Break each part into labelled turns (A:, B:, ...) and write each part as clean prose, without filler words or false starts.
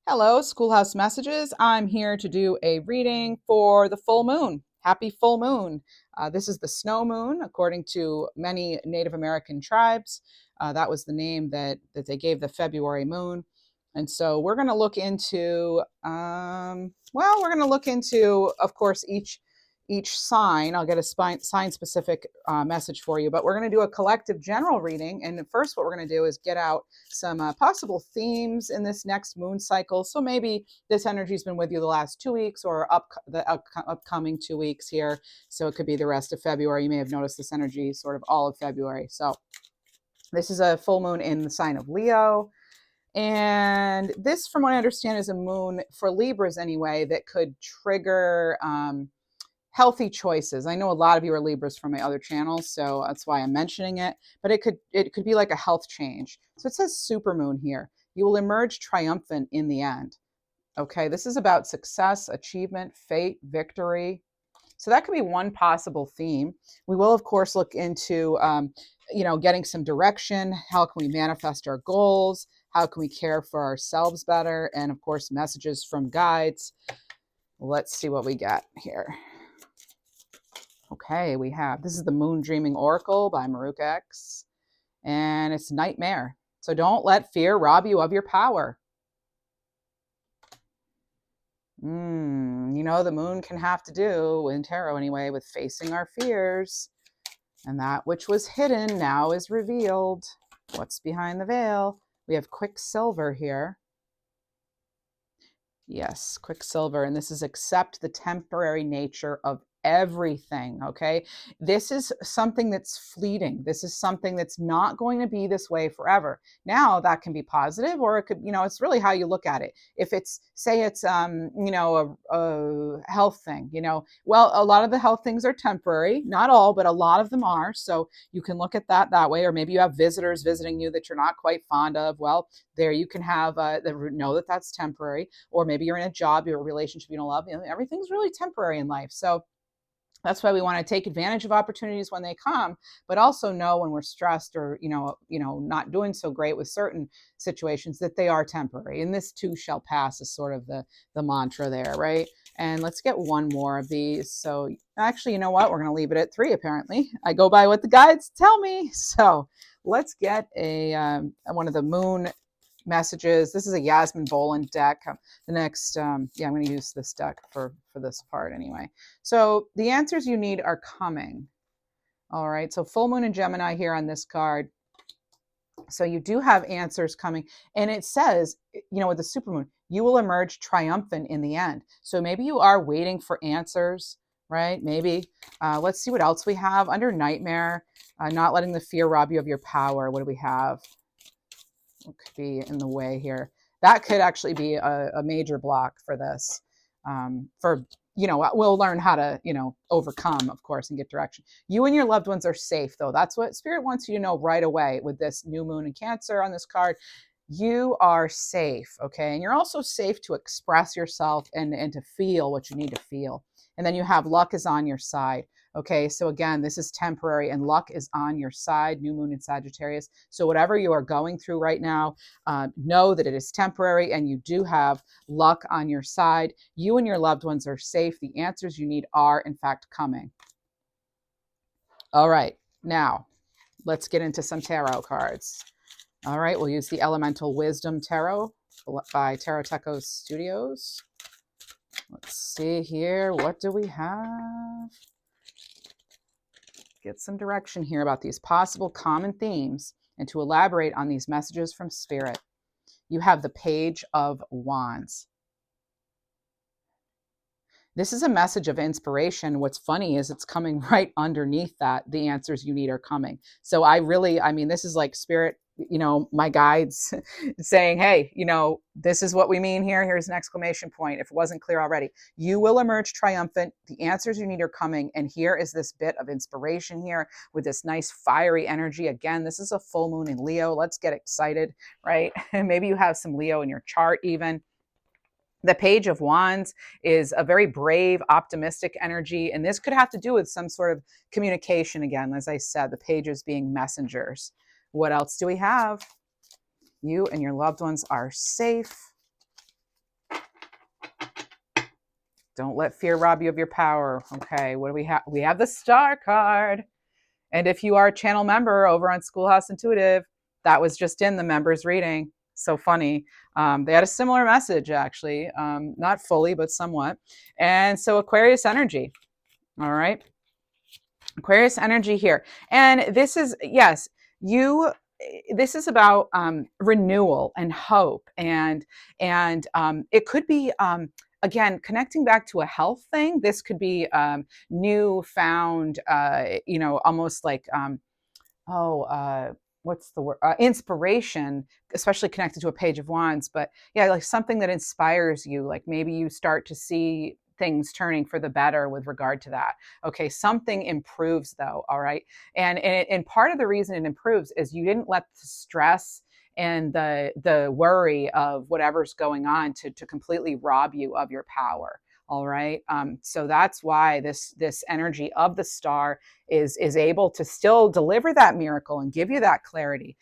A: Hello, Schoolhouse Messages. I'm here to do a reading for the full moon. Happy full moon. This is the snow moon, according to many Native American tribes. That was the name that they gave the February moon. And so we're going to look into, of course, each sign. I'll get a sign specific message for you, but we're going to do a collective general reading. And first, what we're going to do is get out some possible themes in this next moon cycle. So maybe this energy's been with you the last 2 weeks or the upcoming 2 weeks here. So it could be the rest of February. You may have noticed this energy sort of all of February. So this is a full moon in the sign of Leo. And this, from what I understand, is a moon for Libras anyway, that could trigger healthy choices. I know a lot of you are Libras from my other channels, so that's why I'm mentioning it. But it could be like a health change. So it says supermoon here. You will emerge triumphant in the end. Okay, this is about success, achievement, fate, victory. So that could be one possible theme. We will, of course, look into getting some direction. How can we manifest our goals? How can we care for ourselves better? And of course, messages from guides. Let's see what we get here. Okay, this is the Moon Dreaming Oracle by Maruk X, and it's Nightmare. So don't let fear rob you of your power. The moon can have to do, in tarot anyway, with facing our fears. And that which was hidden now is revealed. What's behind the veil? We have Quicksilver here. Yes, Quicksilver. And this is accept the temporary nature of everything. Okay, this is something that's fleeting. This is something that's not going to be this way forever. Now that can be positive, or it could, it's really how you look at it. If it's, say it's a health thing, well, a lot of the health things are temporary, not all, but a lot of them are. So you can look at that way. Or maybe you have visitors visiting you that you're not quite fond of. Well, there you can have know that that's temporary. Or maybe you're in a job, you're in a relationship you don't love. Everything's really temporary in life. So that's why we want to take advantage of opportunities when they come, but also know when we're stressed or, not doing so great with certain situations that they are temporary. And this too shall pass is sort of the mantra there, right? And let's get one more of these. So actually, you know what? We're going to leave it at 3, apparently. I go by what the guides tell me. So let's get one of the moon messages. This is a Yasmin Boland deck. The next, I'm going to use this deck for this part anyway. So the answers you need are coming. All right. So full moon and Gemini here on this card. So you do have answers coming. And it says, with the supermoon, you will emerge triumphant in the end. So maybe you are waiting for answers, right? Maybe. Let's see what else we have under Nightmare. Not letting the fear rob you of your power. What do we have? What could be in the way here? That could actually be a major block for this. We'll learn how to, overcome, of course, and get direction. You and your loved ones are safe, though. That's what Spirit wants you to know right away with this new moon in Cancer on this card. You are safe, okay? And you're also safe to express yourself and to feel what you need to feel. And then you have luck is on your side. Okay, so again, this is temporary and luck is on your side, new moon in Sagittarius. So whatever you are going through right now, know that it is temporary and you do have luck on your side. You and your loved ones are safe. The answers you need are, in fact, coming. All right, now let's get into some tarot cards. All right, we'll use the Elemental Wisdom Tarot by Tarot Techo Studios. Let's see here. What do we have? Get some direction here about these possible common themes and to elaborate on these messages from Spirit. You have the Page of Wands. This is a message of inspiration. What's funny is it's coming right underneath that. The answers you need are coming. So this is like Spirit, my guides saying, hey, this is what we mean here. Here's an exclamation point. If it wasn't clear already, you will emerge triumphant. The answers you need are coming. And here is this bit of inspiration here with this nice fiery energy. Again, this is a full moon in Leo. Let's get excited, right? Maybe you have some Leo in your chart even. The Page of Wands is a very brave, optimistic energy. And this could have to do with some sort of communication again. As I said, the pages being messengers. What else do we have? You and your loved ones are safe. Don't let fear rob you of your power. Okay, what do we have? We have the Star card. And if you are a channel member over on Schoolhouse Intuitive, that was just in the members reading. So funny. They had a similar message, actually, not fully, but somewhat. And so Aquarius energy. All right. Aquarius energy here. And this is, yes, this is about renewal and hope. And it could be, again, connecting back to a health thing. This could be newfound, almost like, what's the word? Inspiration, especially connected to a page of wands. But yeah, like something that inspires you. Like maybe you start to see things turning for the better with regard to that. Okay, something improves though. All right, and part of the reason it improves is you didn't let the stress and the worry of whatever's going on to completely rob you of your power. All right. So that's why this energy of the star is able to still deliver that miracle and give you that clarity.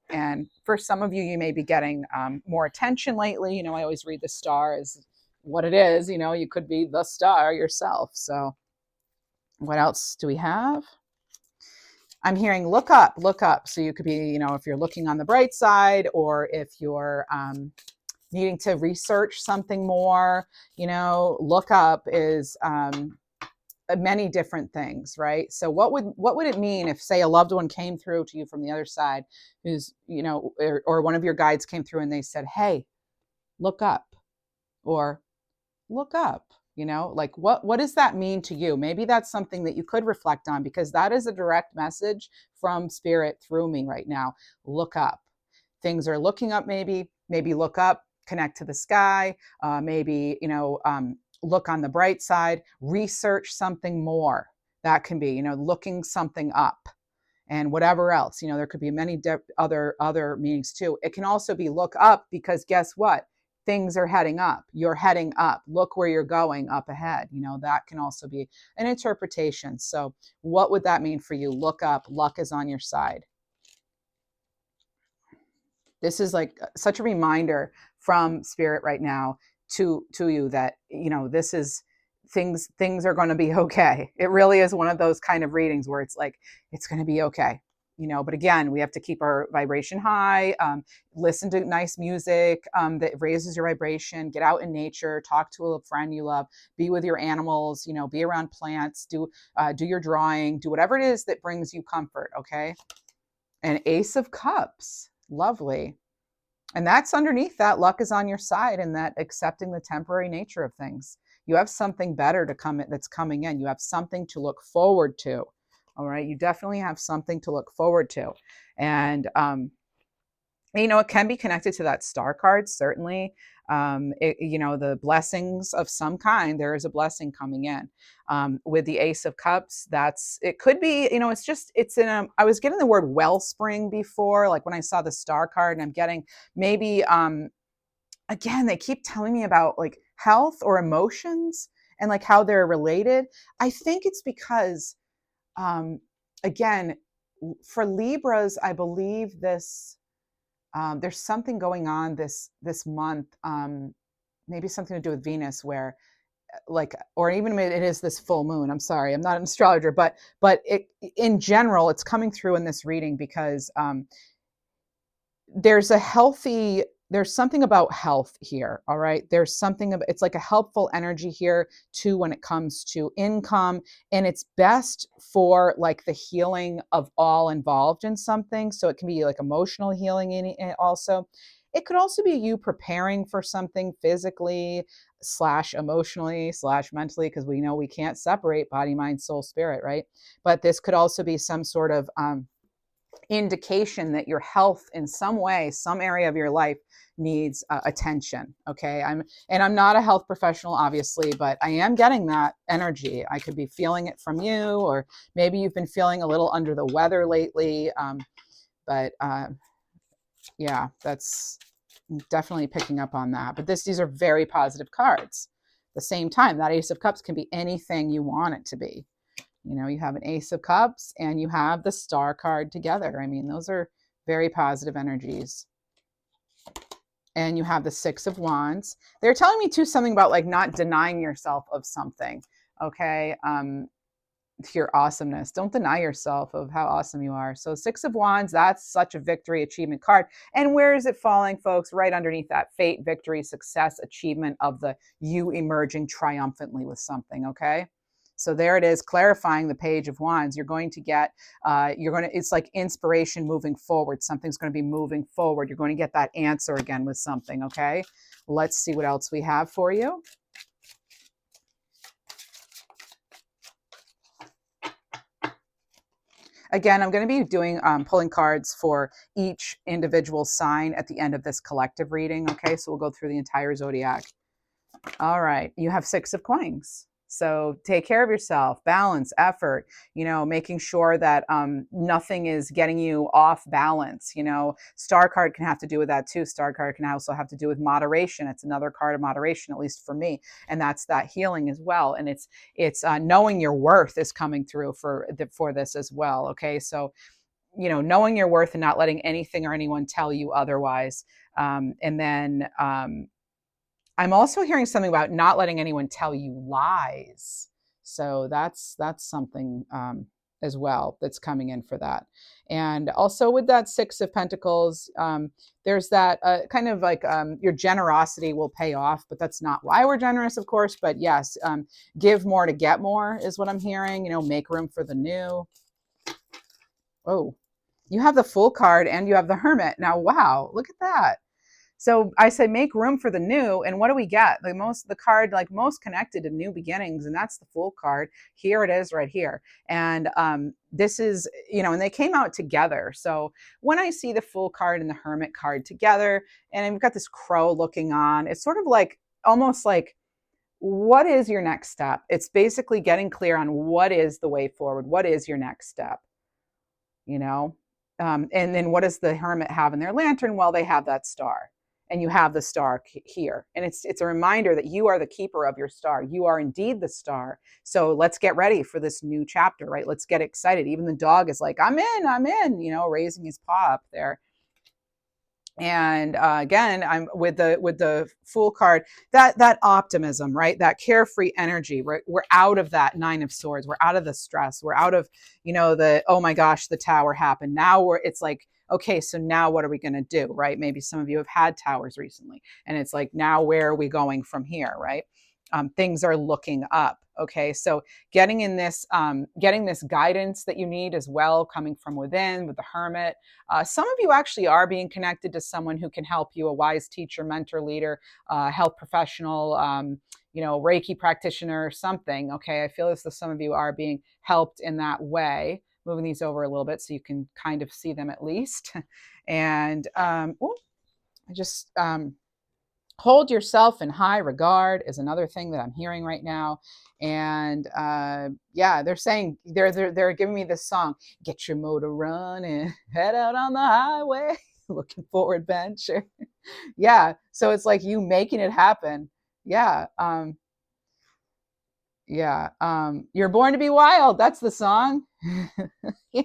A: And for some of you, you may be getting more attention lately. You know, I always read the star as what it is. You know, you could be the star yourself. So what else do we have? I'm hearing look up, look up. So you could be, you know, if you're looking on the bright side, or if you're needing to research something more, you know, look up is many different things, right? So what would it mean if, say, a loved one came through to you from the other side, who's, you know, or one of your guides came through and they said, hey, look up, or look up, you know, like what does that mean to you? Maybe that's something that you could reflect on, because that is a direct message from spirit through me right now. Look up. Things are looking up. Maybe look up, connect to the sky, maybe, you know, look on the bright side, research something more. That can be, you know, looking something up, and whatever else, you know, there could be many other meanings too. It can also be look up, because guess what? Things are heading up. You're heading up. Look where you're going, up ahead. You know, that can also be an interpretation. So what would that mean for you? Look up. Luck is on your side. This is like such a reminder from spirit right now to you that, you know, this is things are going to be okay. It really is one of those kind of readings where it's like, it's going to be okay, you know. But again, we have to keep our vibration high, listen to nice music that raises your vibration, get out in nature, talk to a friend you love, be with your animals, you know, be around plants, do your drawing, do whatever it is that brings you comfort. Okay. And Ace of Cups. Lovely. And that's underneath that luck is on your side, and that accepting the temporary nature of things. You have something better to come that's coming in. You have something to look forward to. All right. You definitely have something to look forward to. And, you know, it can be connected to that star card, certainly. You know, the blessings of some kind, there is a blessing coming in. With the Ace of Cups, it could be, you know, it's in I was getting the word wellspring before, like when I saw the star card, and I'm getting maybe, again, they keep telling me about like health or emotions and like how they're related. I think it's because, again, for Libras, I believe there's something going on this month, maybe something to do with Venus, where like, or even it is this full moon. I'm sorry, I'm not an astrologer, but it, in general, it's coming through in this reading because there's something about health here. All right. There's something of, it's like a helpful energy here too, when it comes to income, and it's best for like the healing of all involved in something. So it can be like emotional healing in it also. It could also be you preparing for something physically / emotionally / mentally, because we know we can't separate body, mind, soul, spirit, right? But this could also be some sort of indication that your health in some way, some area of your life needs attention. Okay. I'm not a health professional, obviously, but I am getting that energy. I could be feeling it from you, or maybe you've been feeling a little under the weather lately. But yeah, that's definitely picking up on that. But these are very positive cards. At the same time, that Ace of Cups can be anything you want it to be. You know, you have an Ace of Cups and you have the Star card together. I mean, those are very positive energies. And you have the Six of Wands. They're telling me too something about like not denying yourself of something. Okay. Your awesomeness. Don't deny yourself of how awesome you are. So Six of Wands, that's such a victory achievement card. And where is it falling, folks? Right underneath that fate, victory, success, achievement of the you emerging triumphantly with something. Okay. So there it is, clarifying the Page of Wands. You're going to get, it's like inspiration moving forward. Something's going to be moving forward. You're going to get that answer again with something. Okay. Let's see what else we have for you. Again, I'm going to be doing pulling cards for each individual sign at the end of this collective reading. Okay, so we'll go through the entire zodiac. All right, you have Six of Coins. So take care of yourself, balance, effort, making sure that nothing is getting you off balance. Star card can have to do with that too. Star card can also have to do with moderation. It's another card of moderation, at least for me. And that's that healing as well. And it's knowing your worth is coming through for this as well. Okay. So, knowing your worth and not letting anything or anyone tell you otherwise. And then, I'm also hearing something about not letting anyone tell you lies. So that's something as well that's coming in for that. And also with that Six of Pentacles, there's that kind of like your generosity will pay off, but that's not why we're generous, of course. But yes, give more to get more is what I'm hearing. Make room for the new. Oh, you have the Fool card and you have the Hermit. Now, wow, look at that. So I say make room for the new, and what do we get? The card like most connected to new beginnings, and that's the Fool card. Here it is right here. And this is, and they came out together. So when I see the Fool card and the Hermit card together, and we've got this crow looking on, it's sort of like almost like, what is your next step? It's basically getting clear on what is the way forward. What is your next step? And then what does the Hermit have in their lantern? Well, they have that star. And you have the star here. And it's a reminder that you are the keeper of your star. You are indeed the star. So let's get ready for this new chapter, right? Let's get excited. Even the dog is like, I'm in, raising his paw up there. And again, I'm with the Fool card, that optimism, right? That carefree energy. We're out of that Nine of Swords. We're out of the stress. We're out of, the, oh my gosh, the tower happened. Now it's like, okay, so now what are we going to do, right? Maybe some of you have had towers recently, and it's like, now where are we going from here, right? Things are looking up. Okay, so getting this guidance that you need as well, coming from within with the Hermit. Some of you actually are being connected to someone who can help you, a wise teacher, mentor, leader, health professional, Reiki practitioner, or something. Okay, I feel as though some of you are being helped in that way. Moving these over a little bit so you can kind of see them at least. And hold yourself in high regard is another thing that I'm hearing right now. And they're saying, they're giving me this song, get your motor running, head out on the highway, looking for adventure. Yeah, so it's like you making it happen. Yeah. You're born to be wild. That's the song. Yeah.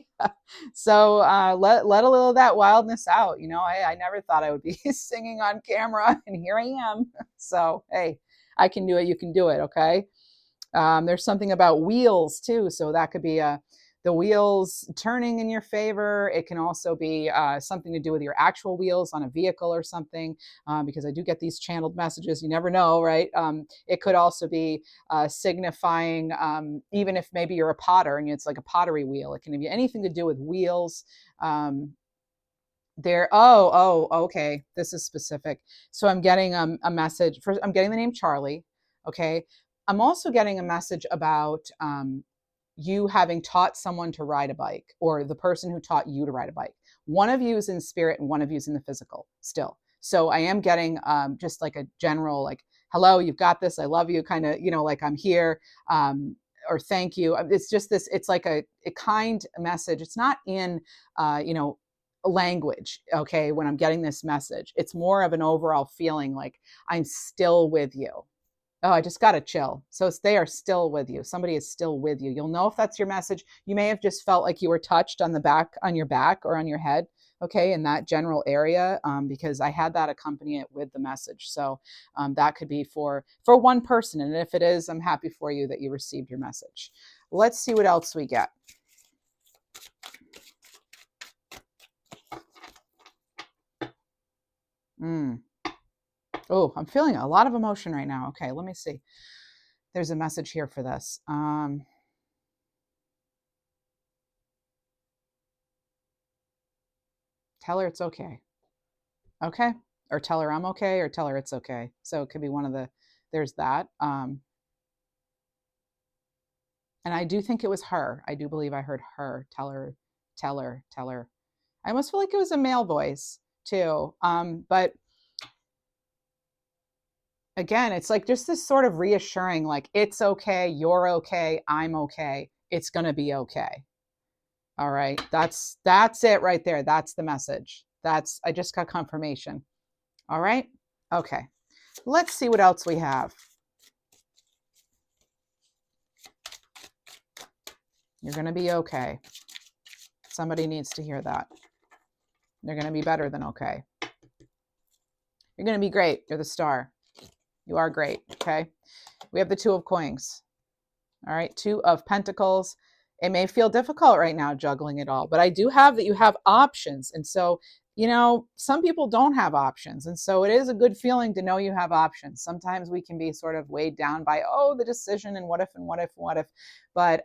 A: So let a little of that wildness out. I never thought I would be singing on camera, and here I am. So hey, I can do it. You can do it. Okay. There's something about wheels too. So that could be the wheels turning in your favor. It can also be something to do with your actual wheels on a vehicle or something, because I do get these channeled messages. You never know, right? It could also be signifying, even if maybe you're a potter and it's like a pottery wheel. It can be anything to do with wheels. Okay, this is specific. So I'm getting a message. First, I'm getting the name Charlie. Okay. I'm also getting a message about you having taught someone to ride a bike, or the person who taught you to ride a bike. One of you is in spirit and one of you is in the physical still. So I am getting just like a general, like, hello, you've got this. I love you. Kind of, like I'm here, or thank you. It's just this, it's like a kind message. It's not in, language. Okay. When I'm getting this message, it's more of an overall feeling like I'm still with you. Oh, I just got to chill. So they are still with you. Somebody is still with you. You'll know if that's your message. You may have just felt like you were touched on your back or on your head okay, in that general area, because I had that accompany it with the message. So that could be for one person. And if it is, I'm happy for you that you received your message. Let's see what else we get. Oh, I'm feeling a lot of emotion right now. Okay, let me see. There's a message here for this. Tell her it's okay. Okay. Or tell her I'm okay, or tell her it's okay. So it could be one of the, there's that. And I do think it was her. I do believe I heard her. Tell her, tell her, tell her. I almost feel like it was a male voice too. But again, it's like just this sort of reassuring, like, it's okay, you're okay, I'm okay, it's gonna be okay. All right. That's it right there. That's the message. I just got confirmation. All right. Okay. Let's see what else we have. You're going to be okay. Somebody needs to hear that. You're going to be better than okay. You're going to be great. You're the star. You are great. Okay. We have the Two of Coins. All right. Two of Pentacles. It may feel difficult right now juggling it all, but I do have that you have options. And so, you know, some people don't have options. And so it is a good feeling to know you have options. Sometimes we can be sort of weighed down by, oh, the decision and what if and what if and what if. But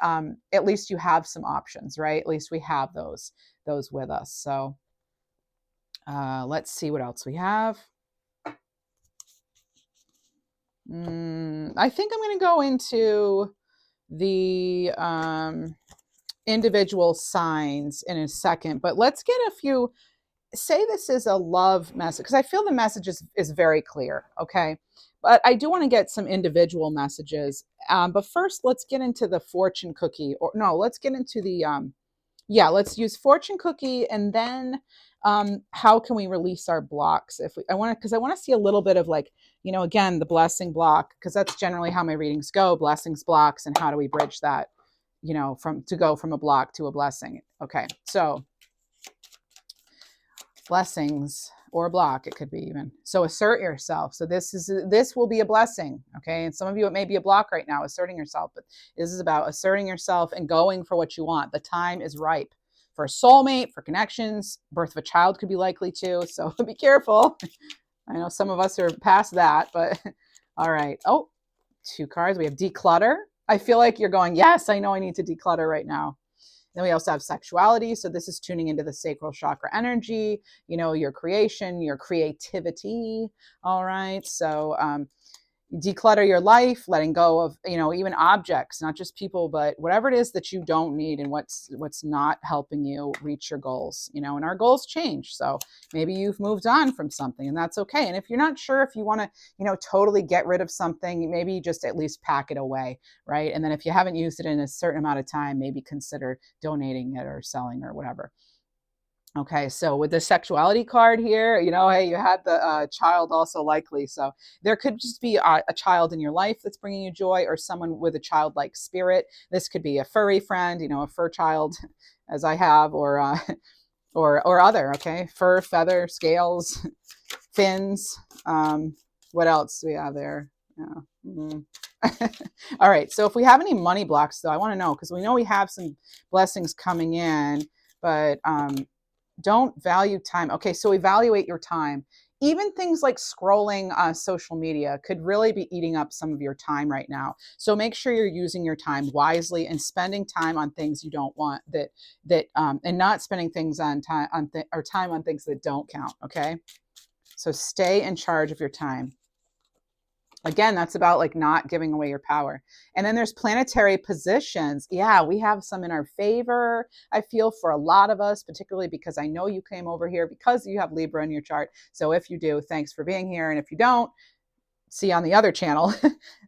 A: at least you have some options, right? At least we have those with us. So let's see what else we have. I think I'm going to go into the individual signs in a second, but let's get a few. Say this is a love message, because I feel the message is very clear. Okay. But I do want to get some individual messages. But first, let's get into the fortune cookie, or no, let's get into the, let's use fortune cookie. And then how can we release our blocks? Because I want to see a little bit of, like, you know, again, the blessing block, because that's generally how my readings go, blessings, blocks, and how do we bridge that, you know, to go from a block to a blessing. Okay. So blessings or a block, it could be even. So assert yourself. So this will be a blessing. Okay. And some of you, it may be a block right now, asserting yourself, but this is about asserting yourself and going for what you want. The time is ripe for a soulmate, for connections. Birth of a child could be likely too. So be careful. I know some of us are past that, but all right. Oh, two cards. We have declutter. I feel like you're going, yes, I know I need to declutter right now. Then we also have sexuality. So this is tuning into the sacral chakra energy, you know, your creation, your creativity. All right. So declutter your life, letting go of, you know, even objects, not just people, but whatever it is that you don't need and what's not helping you reach your goals, you know, and our goals change. So maybe you've moved on from something, and that's okay. And if you're not sure if you want to, you know, totally get rid of something, maybe just at least pack it away, right? And then if you haven't used it in a certain amount of time, maybe consider donating it or selling or whatever. Okay, so with the sexuality card here, you know, hey, you had the child also likely. So there could just be a child in your life that's bringing you joy, or someone with a childlike spirit. This could be a furry friend, you know, a fur child, as I have, or other. Okay, fur, feather, scales, fins. What else do we have there? Yeah. All right. So if we have any money blocks, though, I want to know, because we know we have some blessings coming in, but don't value time. Okay, so evaluate your time. Even things like scrolling social media could really be eating up some of your time right now. So make sure you're using your time wisely and spending time on things you don't want, and not spending things on time on things that don't count. Okay, so stay in charge of your time. Again, that's about like not giving away your power. And then there's planetary positions. Yeah, we have some in our favor, I feel, for a lot of us, particularly because I know you came over here because you have Libra in your chart. So if you do, thanks for being here. And if you don't, see on the other channel,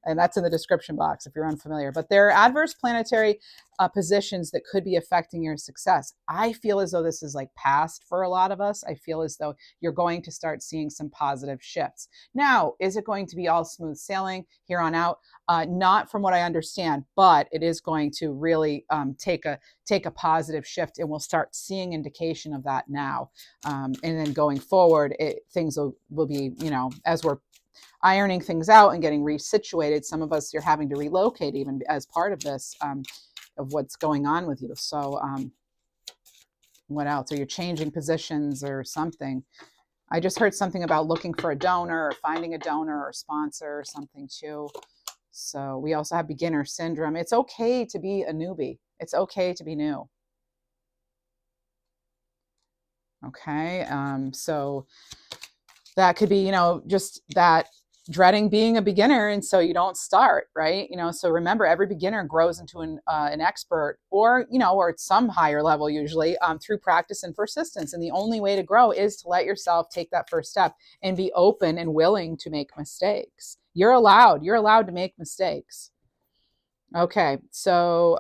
A: and that's in the description box if you're unfamiliar. But there are adverse planetary positions that could be affecting your success. I feel as though this is like past for a lot of us. I feel as though you're going to start seeing some positive shifts. Now, is it going to be all smooth sailing here on out? Not from what I understand, but it is going to really take a positive shift, and we'll start seeing indication of that now. And then going forward, things will be, as we're ironing things out and getting resituated. Some of us, you're having to relocate even as part of this, of what's going on with you. So what else? Are you changing positions or something? I just heard something about looking for a donor or finding a donor or sponsor or something too. So we also have beginner syndrome. It's okay to be a newbie. It's okay to be new. Okay. So that could be, just that dreading being a beginner, and so you don't start, right? So remember, every beginner grows into an expert, or or at some higher level, usually through practice and persistence. And the only way to grow is to let yourself take that first step and be open and willing to make mistakes. You're allowed to make mistakes. Okay, so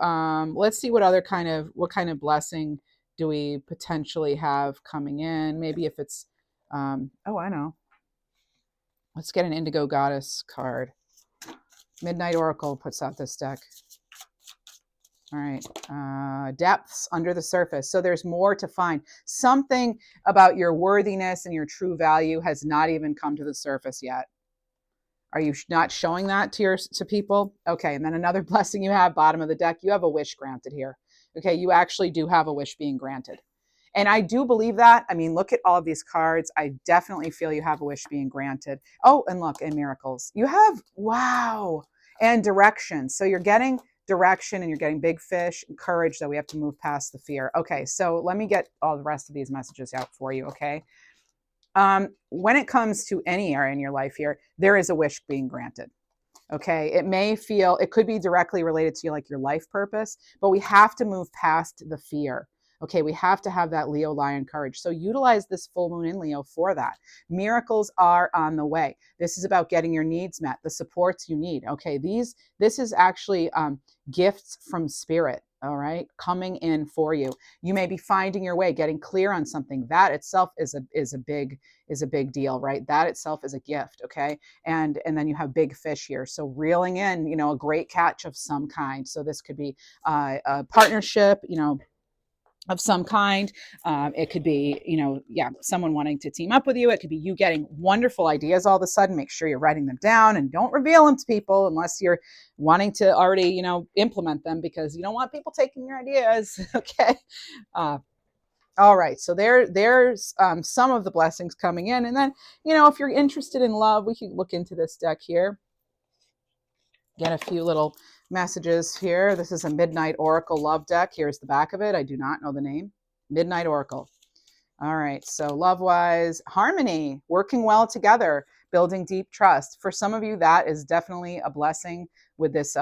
A: let's see what kind of blessing do we potentially have coming in. Maybe if it's oh, I know. Let's get an Indigo Goddess card. Midnight Oracle puts out this deck. All right. Depths under the surface. So there's more to find. Something about your worthiness and your true value has not even come to the surface yet. Are you not showing that to people? Okay. And then another blessing you have, bottom of the deck, you have a wish granted here. Okay. You actually do have a wish being granted. And I do believe that. I mean, look at all of these cards. I definitely feel you have a wish being granted. Oh, and look, and miracles. You have, wow, and direction. So you're getting direction, and you're getting big fish and courage, that we have to move past the fear. Okay, so let me get all the rest of these messages out for you, okay? When it comes to any area in your life here, there is a wish being granted. Okay, it could be directly related to like your life purpose, but we have to move past the fear. Okay, we have to have that Leo lion courage. So utilize this full moon in Leo for that. Miracles are on the way. This is about getting your needs met, the supports you need. Okay, this is actually gifts from spirit. All right, coming in for you. You may be finding your way, getting clear on something. That itself is a big deal, right? That itself is a gift. Okay, and then you have big fish here. So reeling in, a great catch of some kind. So this could be a partnership, of some kind. It could be, someone wanting to team up with you. It could be you getting wonderful ideas all of a sudden. Make sure you're writing them down and don't reveal them to people unless you're wanting to already, implement them, because you don't want people taking your ideas. Okay. All right. So there's some of the blessings coming in. And then, if you're interested in love, we can look into this deck here. Get a few little messages here. This is a Midnight Oracle love deck. Here's the back of it. I do not know the name. Midnight Oracle. All right. So love-wise, harmony, working well together, building deep trust. For some of you, that is definitely a blessing with this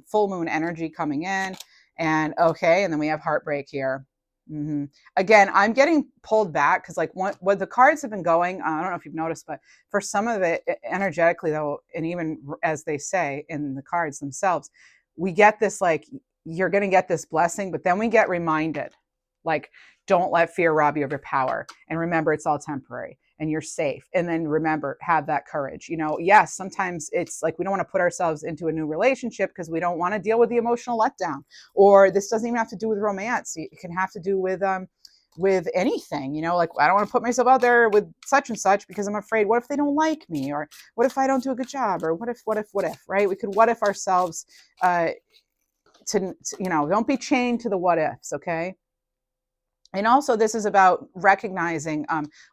A: full moon energy coming in. And okay. And then we have heartbreak here. Mm-hmm. Again, I'm getting pulled back because like what the cards have been going, I don't know if you've noticed, but for some of it energetically though, and even as they say in the cards themselves, we get this, like, you're going to get this blessing, but then we get reminded, like, don't let fear rob you of your power. And remember, it's all temporary and you're safe. And then remember, have that courage. Yes, sometimes it's like we don't want to put ourselves into a new relationship because we don't want to deal with the emotional letdown. Or this doesn't even have to do with romance. It can have to do with anything, like, I don't want to put myself out there with such and such because I'm afraid, what if they don't like me? Or what if I don't do a good job? Or what if, right? We could what if ourselves don't be chained to the what ifs. Okay. And also this is about recognizing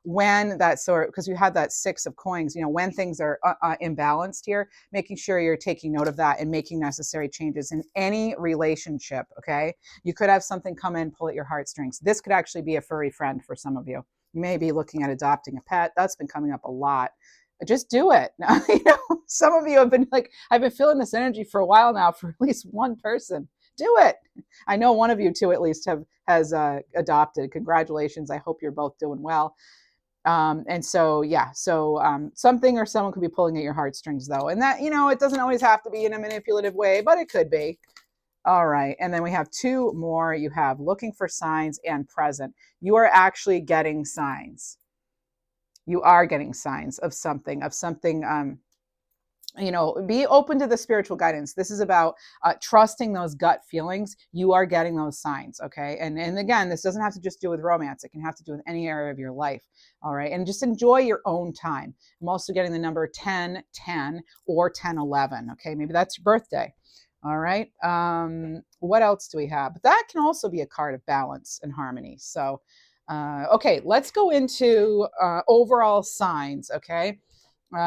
A: when that because you had that 6 of coins, when things are imbalanced here, making sure you're taking note of that and making necessary changes in any relationship. Okay. You could have something come in, pull at your heartstrings. This could actually be a furry friend for some of you. You may be looking at adopting a pet. That's been coming up a lot. Just do it. Some of you have been like, I've been feeling this energy for a while now for at least one person. Do it. I know one of you two at least has adopted. Congratulations. I hope you're both doing well. And so, yeah, so something or someone could be pulling at your heartstrings, though. And that, it doesn't always have to be in a manipulative way, but it could be. All right. And then we have two more. You have looking for signs and present. You are actually getting signs. You are getting signs of something, be open to the spiritual guidance. This is about trusting those gut feelings. You are getting those signs. Okay. And again, this doesn't have to just do with romance. It can have to do with any area of your life. All right. And just enjoy your own time. I'm also getting the number 10, 10 or 10, 11. Okay. Maybe that's your birthday. All right. What else do we have? But that can also be a card of balance and harmony. So, okay, let's go into overall signs. Okay.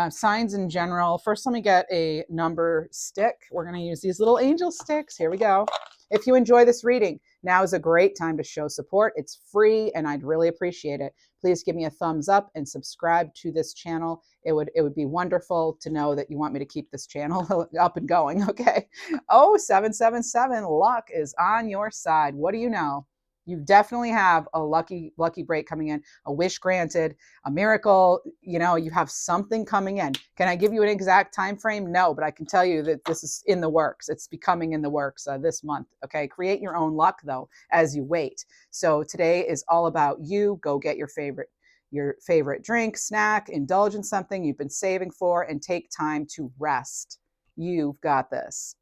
A: Signs in general. First, let me get a number stick. We're going to use these little angel sticks. Here we go. If you enjoy this reading, now is a great time to show support. It's free and I'd really appreciate it. Please give me a thumbs up and subscribe to this channel. It would be wonderful to know that you want me to keep this channel up and going. Okay. Oh, 777, luck is on your side. What do you know? You definitely have a lucky break coming in, a wish granted, a miracle. You have something coming in. Can I give you an exact time frame? No, but I can tell you that this is in the works. It's becoming in the works this month. Okay. Create your own luck, though, as you wait. So today is all about you. Go get your favorite drink, snack, indulge in something you've been saving for, and take time to rest. You've got this.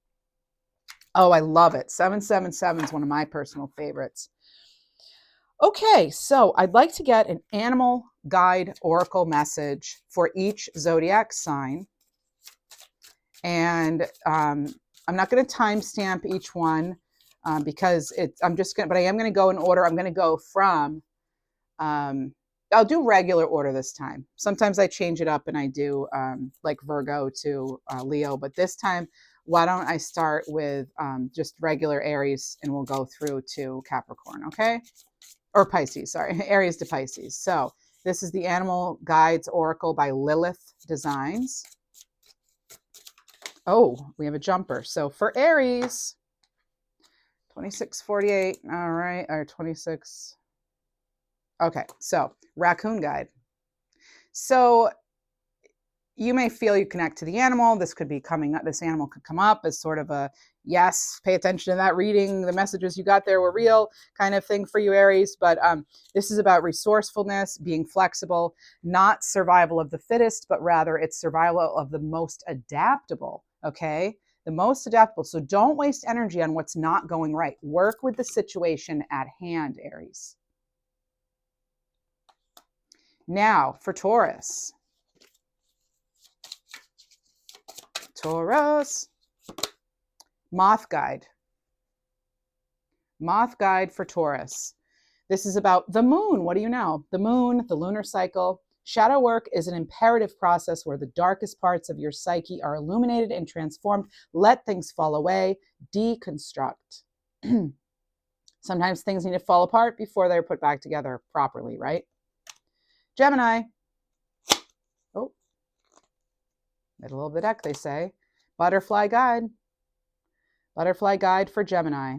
A: Oh, I love it. 777 is one of my personal favorites. Okay, so I'd like to get an animal guide oracle message for each zodiac sign. And I'm not going to timestamp each one because I am going to go in order. I'm going to go from, I'll do regular order this time. Sometimes I change it up and I do like Virgo to Leo, but this time, why don't I start with just regular Aries and we'll go through to Capricorn, okay? Or Pisces, sorry, Aries to Pisces. So this is the Animal Guides Oracle by Lilith Designs. Oh, we have a jumper. So for Aries, 2648, all right, or 26. Okay, so Raccoon Guide. So you may feel you connect to the animal. This could be coming up. This animal could come up as sort of a, yes, pay attention to that reading. The messages you got there were real kind of thing for you, Aries. But this is about resourcefulness, being flexible, not survival of the fittest, but rather it's survival of the most adaptable. Okay. The most adaptable. So don't waste energy on what's not going right. Work with the situation at hand, Aries. Now for Taurus. Taurus, Moth Guide. Moth Guide for Taurus. This is about the moon. What do you know? The moon, the lunar cycle. Shadow work is an imperative process where the darkest parts of your psyche are illuminated and transformed. Let things fall away. Deconstruct. Sometimes things need to fall apart before they're put back together properly, right? Gemini. Oh. Middle of the deck, they say. Butterfly Guide. Butterfly Guide for Gemini.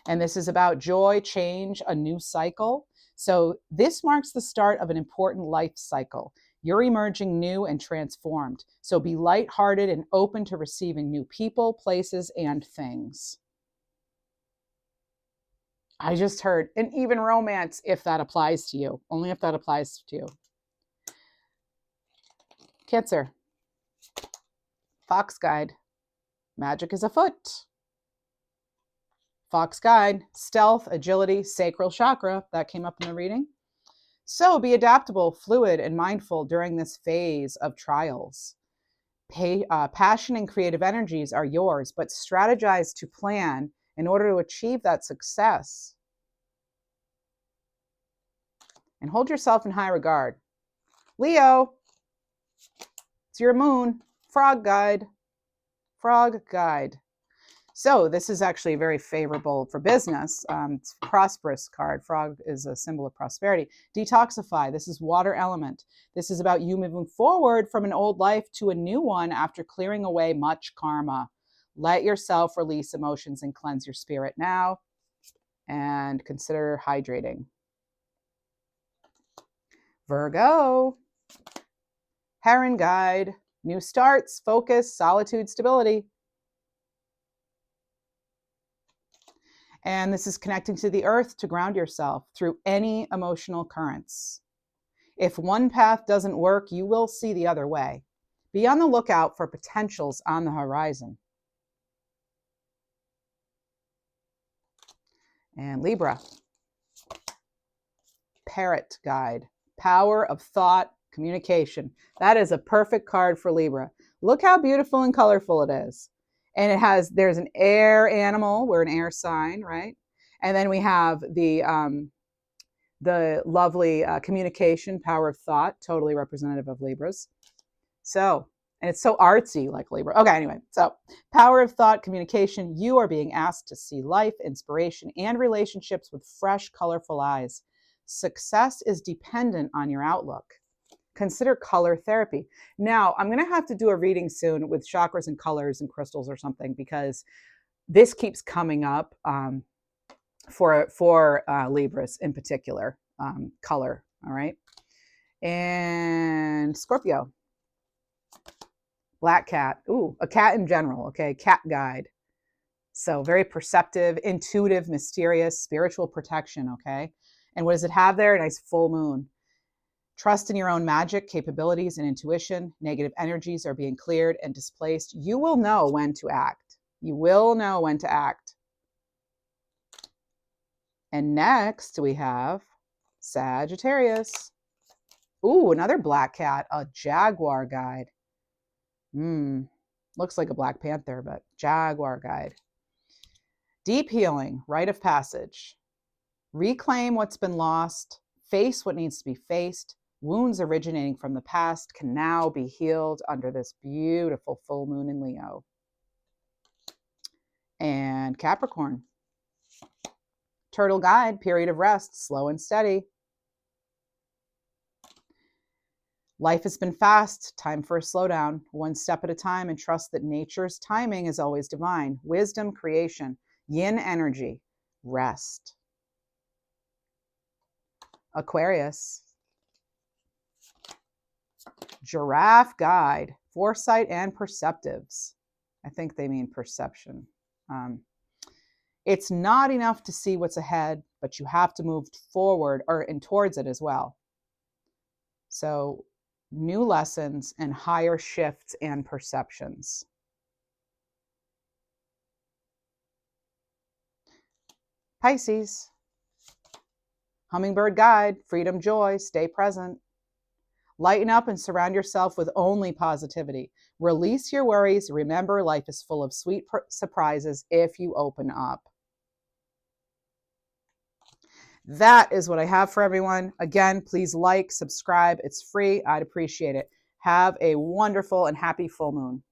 A: And this is about joy, change, a new cycle. So this marks the start of an important life cycle. You're emerging new and transformed. So be lighthearted and open to receiving new people, places, and things. I just heard, and even romance, if that applies to you. Only if that applies to you. Cancer. Fox Guide. Magic is afoot. Fox Guide. Stealth, agility, sacral chakra. That came up in the reading. So be adaptable, fluid, and mindful during this phase of trials. Passion and creative energies are yours, but strategize to plan in order to achieve that success. And hold yourself in high regard. Leo. It's your moon. Frog Guide. Frog Guide. So this is actually very favorable for business. It's a prosperous card. Frog is a symbol of prosperity. Detoxify. This is water element. This is about you moving forward from an old life to a new one after clearing away much karma. Let yourself release emotions and cleanse your spirit now. And consider hydrating. Virgo, Heron guide, new starts, focus, solitude, stability. And this is connecting to the earth to ground yourself through any emotional currents. If one path doesn't work, you will see the other way. Be on the lookout for potentials on the horizon. And Libra, Parrot guide, power of thought, communication. That is a perfect card for Libra. Look how beautiful and colorful it is. And there's an air animal. We're an air sign, right? And then we have the lovely communication, power of thought, totally representative of Libras. So, and it's so artsy like Libra. Okay, anyway, so power of thought, communication. You are being asked to see life, inspiration, and relationships with fresh, colorful eyes. Success is dependent on your outlook. Consider color therapy. Now, I'm going to have to do a reading soon with chakras and colors and crystals or something, because this keeps coming up for Libras in particular, color. All right. And Scorpio, black cat. Ooh, a cat in general. Okay. Cat guide. So very perceptive, intuitive, mysterious, spiritual protection. Okay. And what does it have there? A nice full moon. Trust in your own magic, capabilities, and intuition. Negative energies are being cleared and displaced. You will know when to act. You will know when to act. And next we have Sagittarius. Ooh, another black cat, a jaguar guide. Looks like a Black Panther, but jaguar guide. Deep healing, rite of passage. Reclaim what's been lost. Face what needs to be faced. Wounds originating from the past can now be healed under this beautiful full moon in Leo. And Capricorn, turtle guide, period of rest, slow and steady. Life has been fast, time for a slowdown, one step at a time, and trust that nature's timing is always divine. Wisdom, creation, yin energy, rest. Aquarius, giraffe guide, foresight and perceptives. I think they mean perception. It's not enough to see what's ahead, but you have to move forward and towards it as well. So new lessons and higher shifts and perceptions. Pisces, hummingbird guide, freedom, joy, stay present. Lighten up and surround yourself with only positivity. Release your worries. Remember, life is full of sweet surprises if you open up. That is what I have for everyone. Again, please like, subscribe. It's free. I'd appreciate it. Have a wonderful and happy full moon.